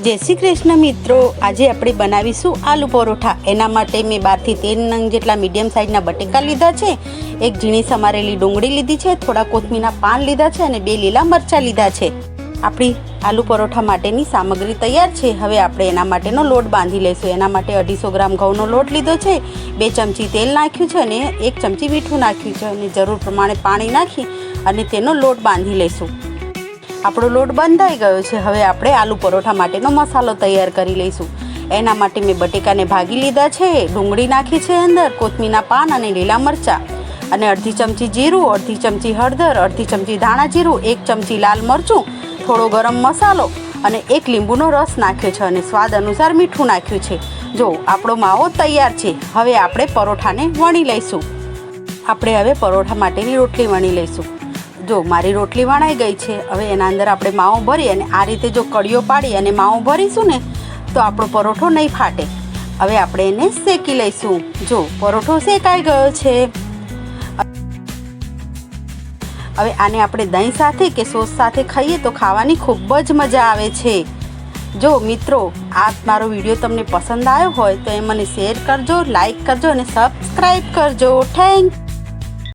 जय श्री कृष्ण मित्रों, आज આપણે બનાવીશું આલુ પરોઠા। એના માટે મેં 12 થી 13 નંગ જેટલા મીડિયમ સાઈઝના બટેકા લીધા છે, એક ઝીણી સમારેલી ડુંગળી લીધી છે, થોડા કોથમીરના પાન લીધા છે અને 2 લીલા મરચાં લીધા છે। આપણી આલુ પરોઠા માટેની સામગ્રી તૈયાર છે। હવે આપણે એના માટેનો લોટ બાંધી લઈશું। એના માટે 250 ગ્રામ ઘઉંનો લોટ લીધો છે, 2 ચમચી તેલ નાખ્યું છે અને 1 ચમચી મીઠું નાખ્યું છે અને જરૂર પ્રમાણે પાણી નાખી અને તેનો લોટ બાંધી લઈશું। આપણો લોટ બંધાઈ ગયો છે। હવે આપણે આલુ પરોઠા માટેનો મસાલો તૈયાર કરી લઈશું। એના માટે મેં બટેકાને ભાગી લીધા છે, ડુંગળી નાખી છે, અંદર કોથમીરના પાન અને લીલા મરચાં અને 1/2 ચમચી જીરું, 1/2 ચમચી હળદર, 1/2 ચમચી ધાણા જીરું, 1 ચમચી લાલ મરચું, થોડો ગરમ મસાલો અને 1 લીંબુનો રસ નાખ્યો છે અને સ્વાદ અનુસાર મીઠું નાખ્યું છે। જો આપણો માવો તૈયાર છે। હવે આપણે પરોઠાને વણી લઈશું। આપણે હવે પરોઠા માટેની રોટલી વણી લઈશું। જો મારી રોટલી વણાઈ ગઈ છે। હવે એના અંદર આપણે માવો ભરી અને આ રીતે જો કળીઓ પાડી અને માવો ભરીશું ને તો આપણો પરોઠો નહીં ફાટે। હવે આપણે એને શેકી લઈશું। જો પરોઠો શેકાઈ ગયો છે। હવે આને આપણે દહીં સાથે કે સોસ સાથે ખાઈએ તો ખાવાની ખૂબ જ મજા આવે છે। જો મિત્રો, આ મારો વિડીયો તમને પસંદ આવ્યો હોય તો એ મને શેર કરજો, લાઈક કરજો અને સબસ્ક્રાઈબ કરજો। Thank you.